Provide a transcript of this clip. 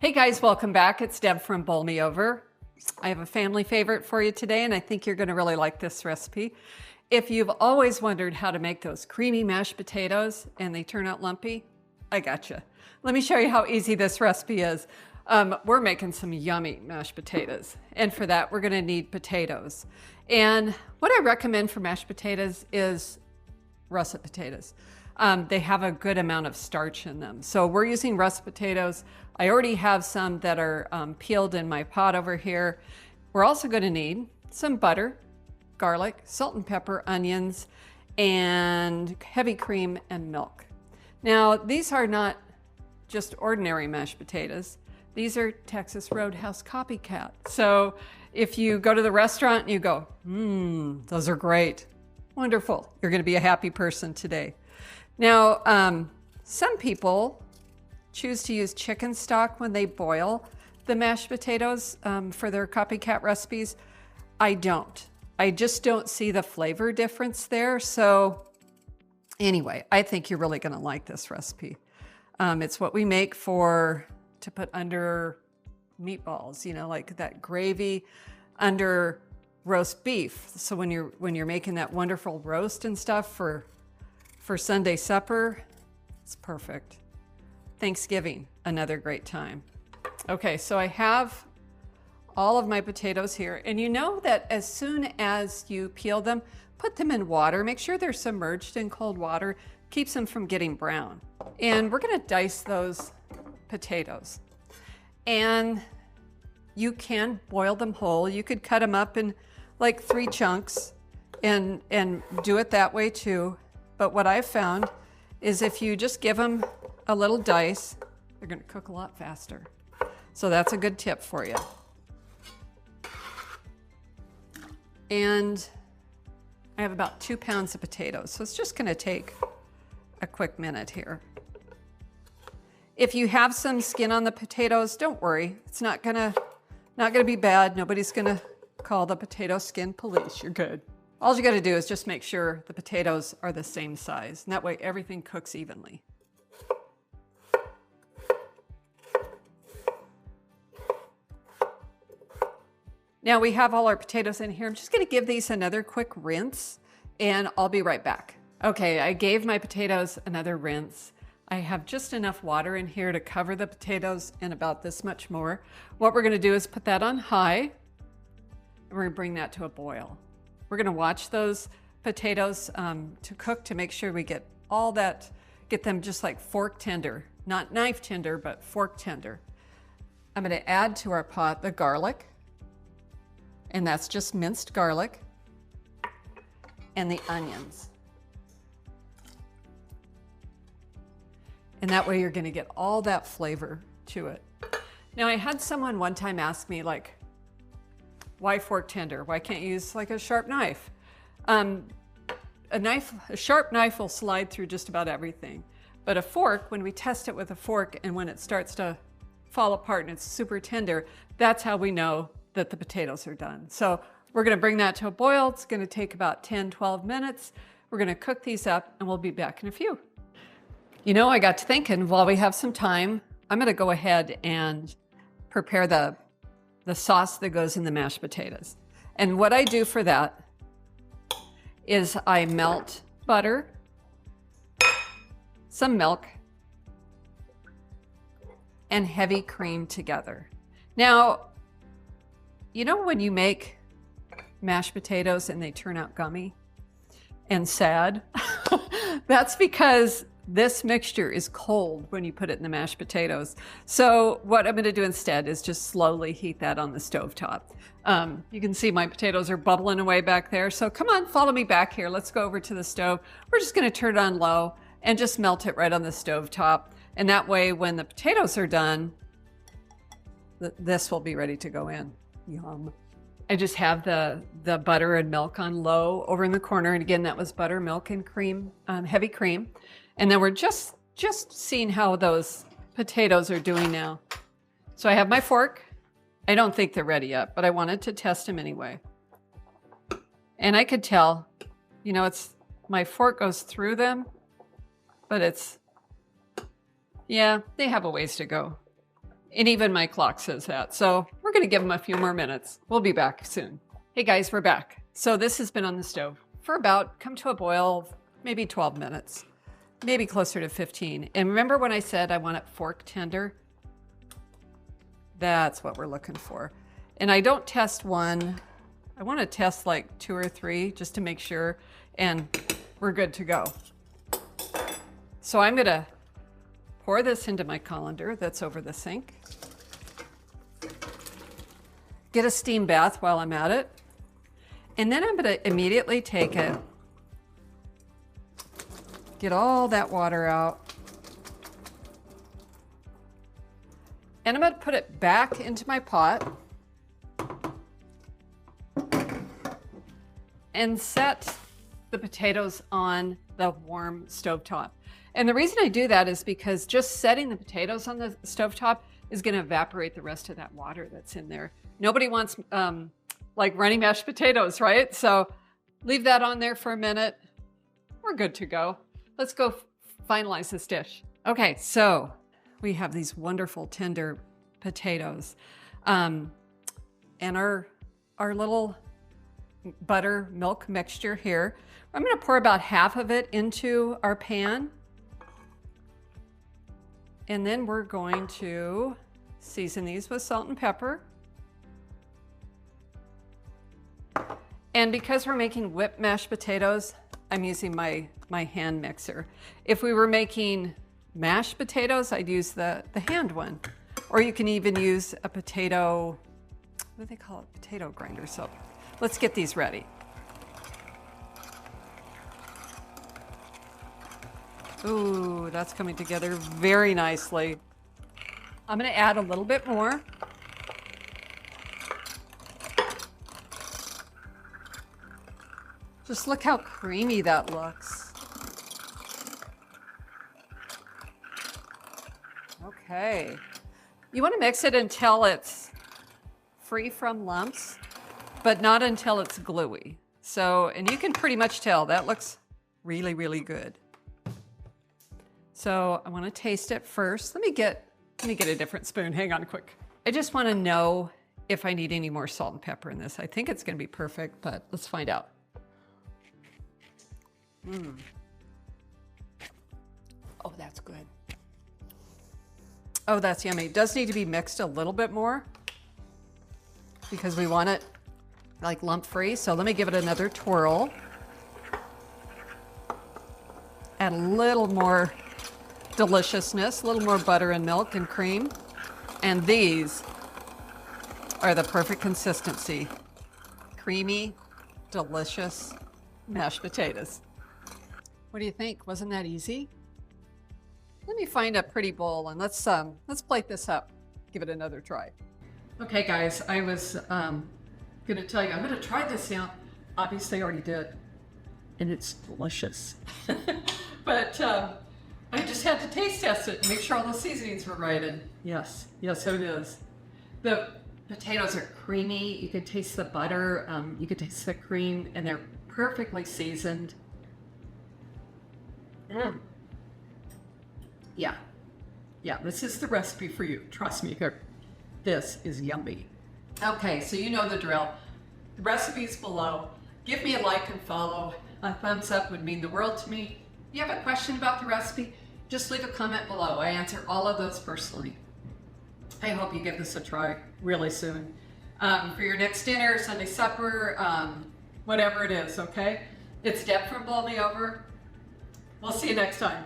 Hey guys, welcome back. It's Deb from Bowl Me Over. I have a family favorite for you today, and I think you're going to really like this recipe. If you've always wondered how to make those creamy mashed potatoes and they turn out lumpy, I gotcha. Let me show you how easy this recipe is. We're making some yummy mashed potatoes, and for that we're going to need potatoes. And what I recommend for mashed potatoes is russet potatoes. They have a good amount of starch in them. So we're using russet potatoes. I already have some that are peeled in my pot over here. We're also going to need some butter, garlic, salt and pepper, onions, and heavy cream and milk. Now, these are not just ordinary mashed potatoes. These are Texas Roadhouse Copycat. So if you go to the restaurant and you go, those are great, wonderful, you're going to be a happy person today. Now, some people choose to use chicken stock when they boil the mashed potatoes for their copycat recipes. I don't. I just don't see the flavor difference there. So anyway, I think you're really going to like this recipe. It's what we make to put under meatballs, you know, like that gravy under roast beef. So when you're making that wonderful roast and stuff for Sunday supper, it's perfect. Thanksgiving, another great time. Okay, so I have all of my potatoes here, and you know that as soon as you peel them, put them in water. Make sure they're submerged in cold water. Keeps them from getting brown. And we're gonna dice those potatoes. And you can boil them whole. You could cut them up in like 3 chunks and do it that way too. But what I've found is if you just give them a little dice, they're going to cook a lot faster. So that's a good tip for you. And I have about 2 pounds of potatoes, so it's just going to take a quick minute here. If you have some skin on the potatoes, don't worry. It's not gonna be bad. Nobody's going to call the potato skin police. You're good. All you got to do is just make sure the potatoes are the same size, and that way everything cooks evenly. Now we have all our potatoes in here. I'm just going to give these another quick rinse, and I'll be right back. Okay, I gave my potatoes another rinse. I have just enough water in here to cover the potatoes and about this much more. What we're going to do is put that on high, and we're going to bring that to a boil. We're going to watch those potatoes to cook to make sure we get all that, get them just like fork tender, not knife tender, but fork tender. I'm going to add to our pot the garlic, and that's just minced garlic, and the onions. And that way you're going to get all that flavor to it. Now, I had someone one time ask me, like, why fork tender? Why can't you use like a sharp knife? A sharp knife will slide through just about everything. But a fork, when we test it with a fork and when it starts to fall apart and it's super tender, that's how we know that the potatoes are done. So we're gonna bring that to a boil. It's gonna take about 10, 12 minutes. We're gonna cook these up and we'll be back in a few. You know, I got to thinking, while we have some time, I'm gonna go ahead and prepare the sauce that goes in the mashed potatoes. And what I do for that is I melt butter, some milk, and heavy cream together. Now, you know when you make mashed potatoes and they turn out gummy and sad? That's because this mixture is cold when you put it in the mashed potatoes. So what I'm going to do instead is just slowly heat that on the stovetop. You can see my potatoes are bubbling away back there. So come on, follow me back here. Let's go over to the stove. We're just going to turn it on low and just melt it right on the stovetop. And that way, when the potatoes are done, this will be ready to go in. Yum. I just have the butter and milk on low over in the corner. And again, that was butter, milk, and cream, heavy cream. And then we're just seeing how those potatoes are doing now. So I have my fork. I don't think they're ready yet, but I wanted to test them anyway. And I could tell, you know, my fork goes through them, but yeah, they have a ways to go. And even my clock says that. So we're going to give them a few more minutes. We'll be back soon. Hey guys, we're back. So this has been on the stove for about, come to a boil, maybe 12 minutes, maybe closer to 15. And remember when I said I want it fork tender? That's what we're looking for. And I don't test one. I want to test like 2 or 3 just to make sure. And we're good to go. So I'm going to pour this into my colander that's over the sink. Get a steam bath while I'm at it. And then I'm going to immediately take it, get all that water out, and I'm going to put it back into my pot and set the potatoes on the warm stovetop. And the reason I do that is because just setting the potatoes on the stovetop is going to evaporate the rest of that water that's in there. Nobody wants like runny mashed potatoes, right? So leave that on there for a minute. We're good to go. Let's go finalize this dish. Okay, so we have these wonderful tender potatoes and our little butter milk mixture here. I'm going to pour about half of it into our pan. And then we're going to season these with salt and pepper. And because we're making whipped mashed potatoes, I'm using my hand mixer. If we were making mashed potatoes, I'd use the hand one. Or you can even use a potato, what do they call it? Potato grinder. So let's get these ready. Ooh, that's coming together very nicely. I'm going to add a little bit more. Just look how creamy that looks. Okay. You want to mix it until it's free from lumps, but not until it's gluey. So, and you can pretty much tell that looks really, really good. So I want to taste it first. Let me get a different spoon. Hang on quick. I just want to know if I need any more salt and pepper in this. I think it's going to be perfect, but let's find out. Oh, that's good. Oh, that's yummy. It does need to be mixed a little bit more because we want it like lump free. So let me give it another twirl. Add a little more deliciousness, a little more butter and milk and cream. And these are the perfect consistency. Creamy, delicious mashed potatoes. What do you think? Wasn't that easy? Let me find a pretty bowl and let's plate this up. Give it another try. Okay guys, I was gonna tell you, I'm gonna try this out. Obviously I already did. And it's delicious. But I just had to taste test it and make sure all the seasonings were right. And yes, it is. The potatoes are creamy. You can taste the butter. You can taste the cream, and they're perfectly seasoned. Yeah, this is the recipe for you. Trust me, this is yummy. Okay, so you know the drill. The recipe's below. Give me a like and follow. A thumbs up would mean the world to me. If you have a question about the recipe, just leave a comment below. I answer all of those personally. I hope you give this a try really soon. For your next dinner, Sunday supper, whatever it is, okay? It's Deb from Bowl Me Over. We'll see you next time.